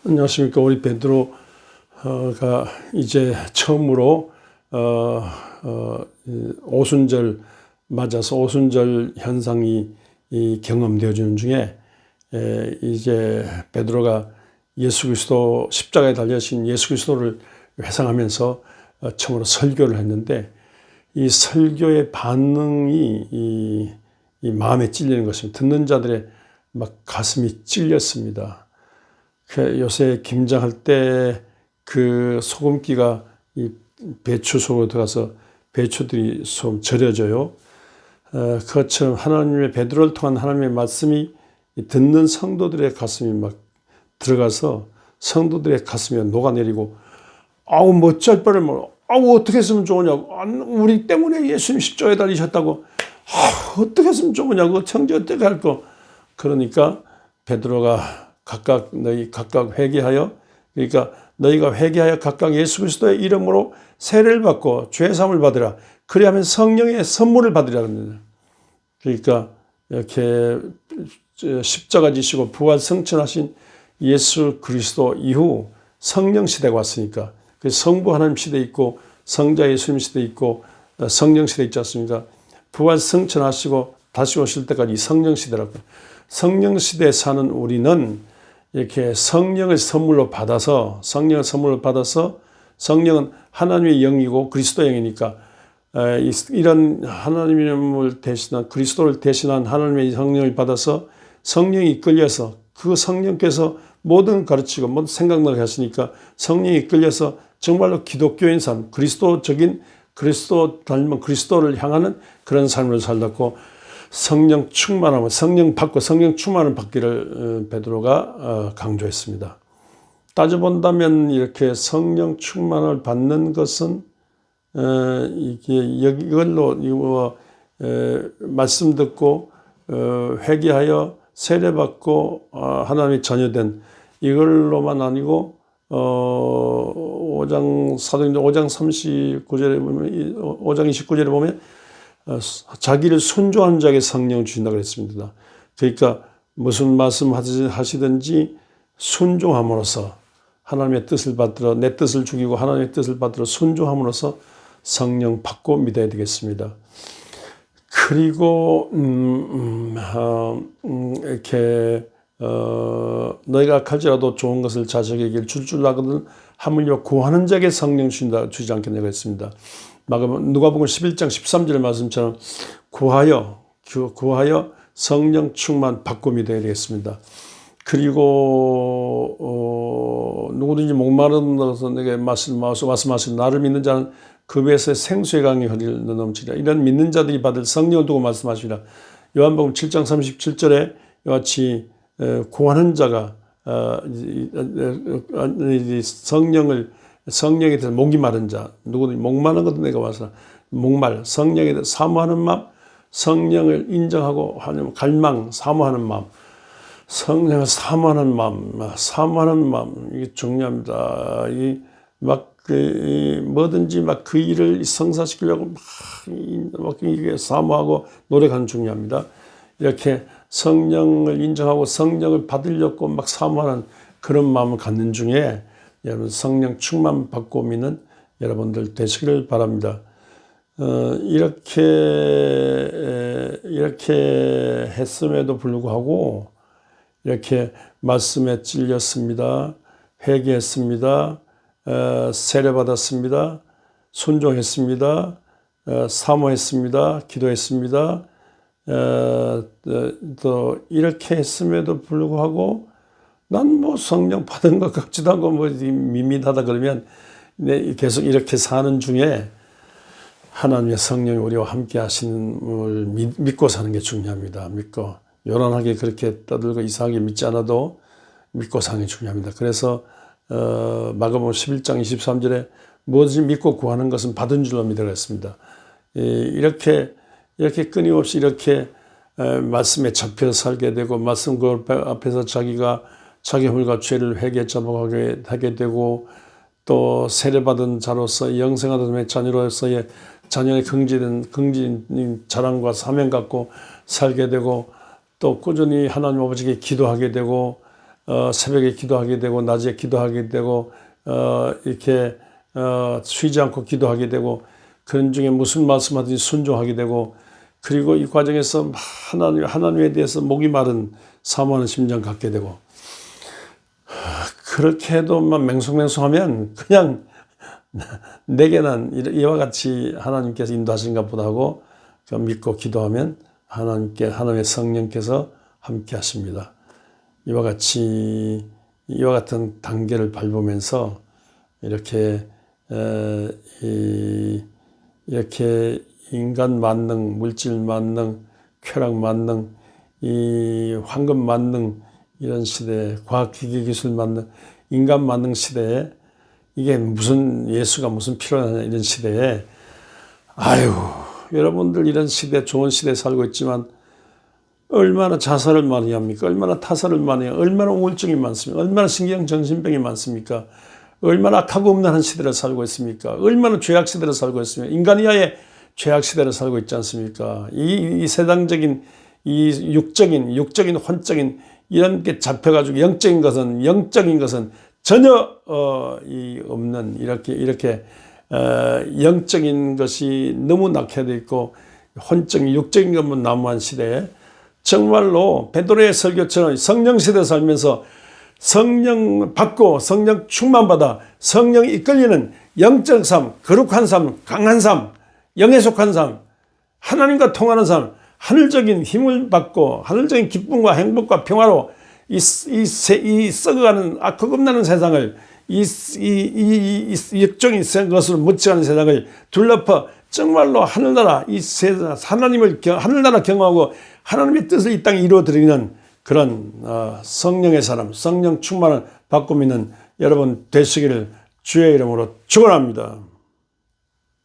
안녕하십니까. 우리 베드로가 이제 처음으로 오순절 맞아서 오순절 현상이 경험되어지는 중에 이제 베드로가 예수 그리스도 십자가에 달려신 예수 그리스도를 회상하면서 처음으로 설교를 했는데, 이 설교의 반응이 이 마음에 찔리는 것입니다. 듣는 자들의 막 가슴이 찔렸습니다. 요새 김장할 때 그 소금기가 이 배추 속으로 들어가서 배추들이 좀 절여져요. 그것처럼 하나님의 베드로를 통한 하나님의 말씀이 듣는 성도들의 가슴이 막 들어가서 성도들의 가슴이 녹아내리고, 아우 어쩔 뻔을 아우 어떻게 했으면 좋으냐고, 우리 때문에 예수님 십자가에 달리셨다고, 어떻게 했으면 좋으냐고, 청지 어떻게 할 거. 그러니까 베드로가 너희 각각 회개하여, 그러니까 너희가 회개하여 각각 예수 그리스도의 이름으로 세례를 받고 죄 사함을 받으라. 그리하면 성령의 선물을 받으라. 그러니까 이렇게 십자가 지시고 부활 승천하신 예수 그리스도 이후 성령 시대가 왔으니까, 그 성부 하나님 시대 있고 성자 예수님 시대 있고 성령 시대 있지 않습니까? 부활 승천하시고 다시 오실 때까지 성령 시대라고. 성령 시대에 사는 우리는 이렇게 성령을 선물로 받아서, 성령은 하나님의 영이고 그리스도 영이니까, 이런 하나님을 대신한, 그리스도를 대신한 하나님의 성령을 받아서 성령이 이끌려서, 그 성령께서 모든 가르치고 모든 생각나게 하시니까 성령이 이끌려서 정말로 기독교인 삶, 그리스도적인, 그리스도 닮은 그리스도를 향하는 그런 삶을 살았고, 성령 충만함을, 성령 받고 성령 충만을 받기를 베드로가 강조했습니다. 따져본다면 이렇게 성령 충만을 받는 것은 이걸로 말씀 듣고 회개하여 세례받고 하나님의 자녀된 이걸로만 아니고, 5장 사도행전 5장 39절에 보면, 5장 29절에 보면 자기를 순종하는 자에게 성령을 주신다고 했습니다. 그러니까 무슨 말씀 하시든지 순종함으로써 하나님의 뜻을 받들어, 내 뜻을 죽이고 하나님의 뜻을 받들어 순종함으로써 성령 받고 믿어야 되겠습니다. 그리고 이렇게 너희가 악할지라도 좋은 것을 자식에게 줄 나거든 하물며 구하는 자에게 성령 주지 않겠냐고 했습니다. 누가복음 11장 13절 말씀처럼 구하여 성령 충만 받고 믿어야 되겠습니다. 그리고 누구든지 목마르다서 내게 말씀하시는 나를 믿는 자는 그 배에서 생수의 강이 흐르는 넘치리라. 이런 믿는 자들이 받을 성령을 두고 말씀하시라. 요한복음 7장 37절에 이같이 구하는 자가 성령에 대해서 목이 마른 자, 누구든지 목마른 것도 내가 와서 성령에 대해서 사모하는 마음, 성령을 인정하고 하는 갈망, 사모하는 마음, 성령을 사모하는 마음, 이게 중요합니다. 뭐든지 그 일을 성사시키려고 이게 사모하고 노력하는 중요합니다. 이렇게 성령을 인정하고 성령을 받으려고 사모하는 그런 마음을 갖는 중에, 여러분 성령 충만 받고 믿는 여러분들 되시기를 바랍니다. 이렇게 했음에도 불구하고 이렇게 말씀에 찔렸습니다. 회개했습니다. 세례받았습니다. 순종했습니다. 사모했습니다. 기도했습니다. 또 이렇게 했음에도 불구하고 난 성령 받은 것 같지도 않고 밋밋하다 그러면, 계속 이렇게 사는 중에 하나님의 성령이 우리와 함께 하시는 걸 믿고 사는 게 중요합니다. 믿고 요란하게 그렇게 떠들고 이상하게 믿지 않아도 믿고 사는 게 중요합니다. 그래서 마가복음 11장 23절에 무엇을 믿고 구하는 것은 받은 줄로 믿으라 했습니다. 이렇게 끊임없이 이렇게 말씀에 잡혀 살게 되고, 말씀 그 앞에서 자기 허물과 죄를 회개 자복하게 하게 되고, 또 세례받은 자로서 영생하던 자녀로서의 자녀의 긍지인 자랑과 사명 갖고 살게 되고, 또 꾸준히 하나님 아버지께 기도하게 되고, 새벽에 기도하게 되고 낮에 기도하게 되고 이렇게 쉬지 않고 기도하게 되고 그런 중에 무슨 말씀하든지 순종하게 되고 그리고 이 과정에서 하나님에 대해서 목이 마른 사모하는 심정 갖게 되고 그렇게 해도만 맹숭맹숭하면 그냥 내게는 이와 같이 하나님께서 인도하신가 보다 하고 믿고 기도하면 하나님의 성령께서 함께 하십니다. 이와 같은 단계를 밟으면서 이렇게 인간 만능, 물질 만능, 쾌락 만능, 이 황금 만능 이런 시대에 과학기기 기술 만능, 인간 만능 시대에 이게 예수가 무슨 필요하냐 이런 시대에 여러분들 이런 시대 좋은 시대에 살고 있지만 얼마나 자살을 많이 합니까? 얼마나 타살을 많이 해요? 얼마나 우울증이 많습니까? 얼마나 신경정신병이 많습니까? 얼마나 악하고 음란한 시대를 살고 있습니까? 얼마나 죄악 시대를 살고 있습니까? 인간 이하의 죄악 시대를 살고 있지 않습니까? 이 세상적인 이 육적인 혼적인 이런 게 잡혀가지고 영적인 것은 전혀 없는 이렇게 영적인 것이 너무 낙해되어 있고 혼적인 육적인 것만 난무한 시대에 정말로 베드로의 설교처럼 성령 시대에 살면서 성령 받고 성령 충만받아 성령 이끌리는 영적 삶, 거룩한 삶, 강한 삶, 영에 속한 삶, 하나님과 통하는 삶, 하늘적인 힘을 받고 하늘적인 기쁨과 행복과 평화로 이 썩어가는 악흑음나는 세상을 이 역적인 것으로 묻혀가는 세상을 둘러퍼 정말로 하늘나라 이 세상 하늘나라 경험하고 하나님의 뜻을 이 땅에 이루어드리는 그런 성령의 사람, 성령 충만을 받고 믿는 여러분 되시기를 주의 이름으로 축원합니다.